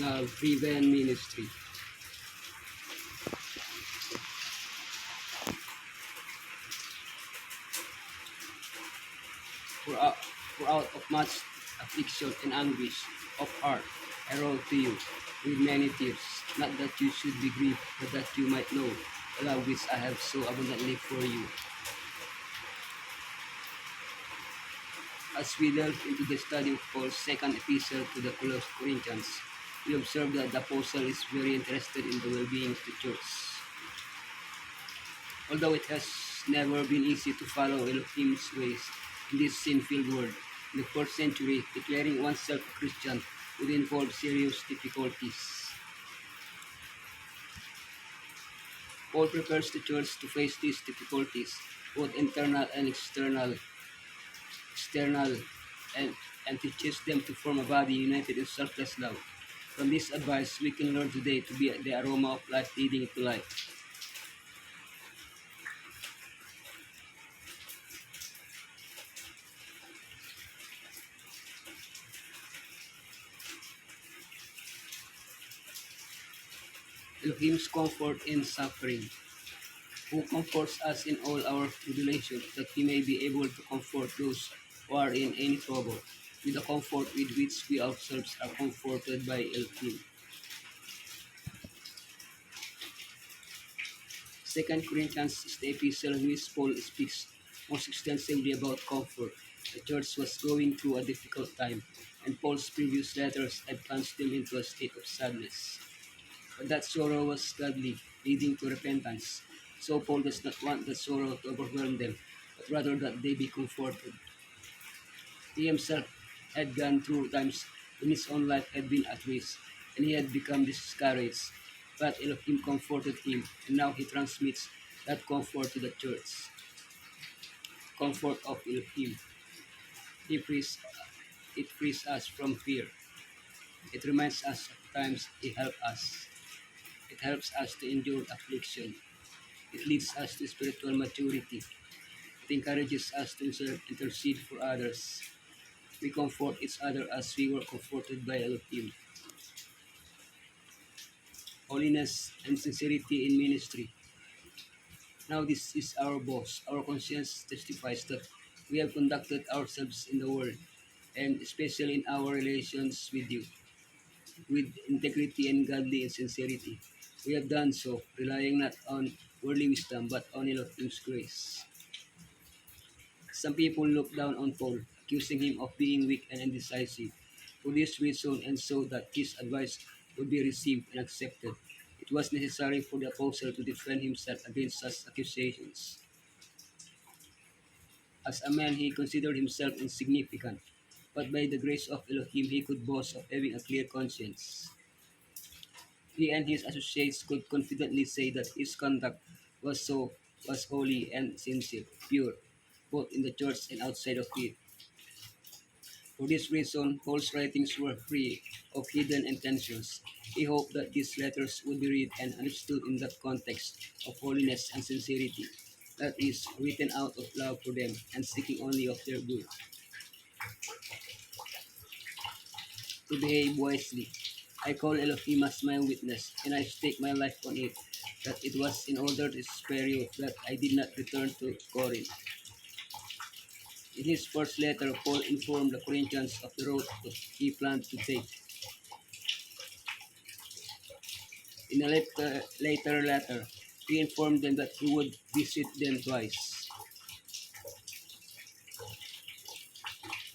love-driven ministry. For out, for out of much affliction and anguish of heart, I wrote to you with many tears, not that you should be grieved, but that you might know the love which I have so abundantly for you. As we delve into the study of Paul's second epistle to the Corinthians, we observe that the apostle is very interested in the well-being of the church. Although it has never been easy to follow Elohim's ways in this sin-filled world, in the first century, declaring oneself a Christian would involve serious difficulties. Paul prepares the church to face these difficulties, both internal and external, and, teaches them to form a body united in selfless love. From this advice, we can learn today to be the aroma of life leading to life. Elohim's comfort in suffering, who comforts us in all our tribulations, that we may be able to comfort those who are in any trouble, with the comfort with which we ourselves are comforted by Elohim. 2 Corinthians is the epistle in which Paul speaks most extensively about comfort. The church was going through a difficult time, and Paul's previous letters had plunged them into a state of sadness. But that sorrow was godly, leading to repentance. So Paul does not want the sorrow to overwhelm them, but rather that they be comforted. He himself had gone through times when his own life had been at risk, and he had become discouraged. But Elohim comforted him, and now he transmits that comfort to the church. Comfort of Elohim. It frees us from fear. It reminds us of times He helped us. It helps us to endure affliction. It leads us to spiritual maturity. It encourages us to intercede for others. We comfort each other as we were comforted by Elohim. Holiness and sincerity in ministry. Now this is our boast. Our conscience testifies that we have conducted ourselves in the world, and especially in our relations with you, with integrity and godly sincerity. We have done so, relying not on worldly wisdom, but on Elohim's grace. Some people look down on Paul, accusing him of being weak and indecisive. For this reason, and so that his advice would be received and accepted, it was necessary for the apostle to defend himself against such accusations. As a man, he considered himself insignificant, but by the grace of Elohim, he could boast of having a clear conscience. He and his associates could confidently say that his conduct was holy and sincere, pure, both in the church and outside of it. For this reason, Paul's writings were free of hidden intentions. He hoped that these letters would be read and understood in that context of holiness and sincerity, that is, written out of love for them and seeking only of their good. To behave wisely. I call Elohim as my witness, and I stake my life on it, that it was in order to spare you that I did not return to Corinth. In his first letter, Paul informed the Corinthians of the road that he planned to take. In a later letter, he informed them that he would visit them twice.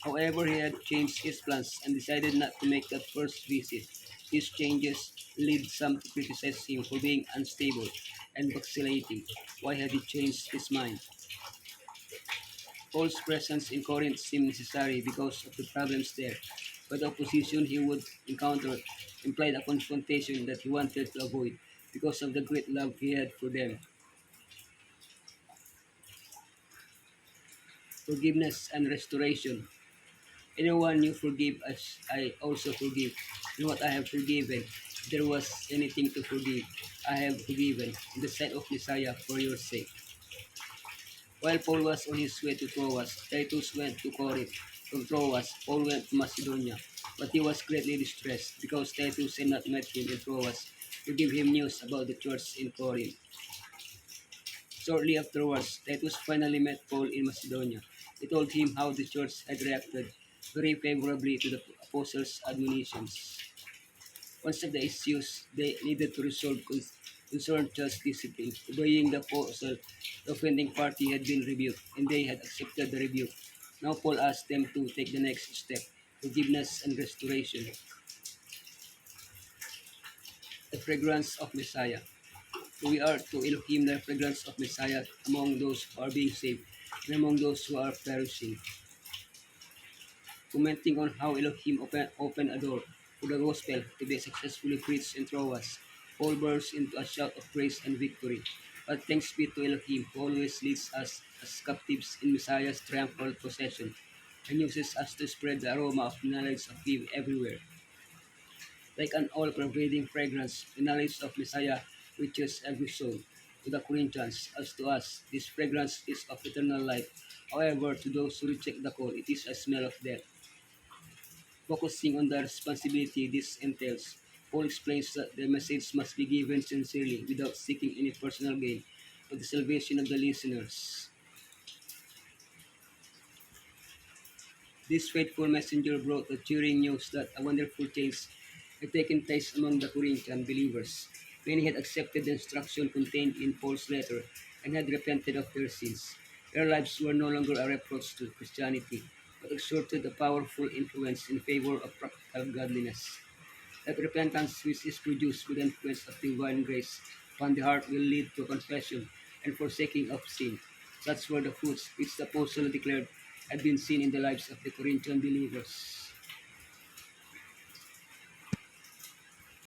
However, he had changed his plans and decided not to make that first visit. These changes lead some to criticize him for being unstable and vacillating. Why had he changed his mind? Paul's presence in Corinth seemed necessary because of the problems there, but the opposition he would encounter implied a confrontation that he wanted to avoid because of the great love he had for them. Forgiveness and restoration. Anyone you forgive as I also forgive, and what I have forgiven, if there was anything to forgive, I have forgiven in the sight of Messiah for your sake. While Paul was on his way to Troas, Titus went to Corinth. From Troas, Paul went to Macedonia. But he was greatly distressed because Titus had not met him in Troas to give him news about the church in Corinth. Shortly afterwards, Titus finally met Paul in Macedonia. He told him how the church had reacted very favorably to the apostles' admonitions. One of the issues they needed to resolve concerned church discipline. Obeying the apostle, the offending party had been rebuked, and they had accepted the rebuke. Now Paul asked them to take the next step, forgiveness and restoration, the fragrance of Messiah. We are to Elohim the fragrance of Messiah among those who are being saved and among those who are perishing. Commenting on how Elohim opened a door for the gospel to be successfully preached in Troas, Paul bursts into a shout of praise and victory. But thanks be to Elohim who always leads us as captives in Messiah's triumphal possession and uses us to spread the aroma of the knowledge of Him everywhere. Like an all-pervading fragrance, the knowledge of Messiah reaches every soul. To the Corinthians, as to us, this fragrance is of eternal life. However, to those who reject the call, it is a smell of death. Focusing on the responsibility this entails, Paul explains that the message must be given sincerely without seeking any personal gain for the salvation of the listeners. This faithful messenger brought the cheering news that a wonderful change had taken place among the Corinthian believers. Many had accepted the instruction contained in Paul's letter and had repented of their sins. Their lives were no longer a reproach to Christianity, but exerted a powerful influence in favor of practical godliness. That repentance which is produced with the influence of divine grace upon the heart will lead to confession and forsaking of sin. Such were the fruits which the apostle declared had been seen in the lives of the Corinthian believers.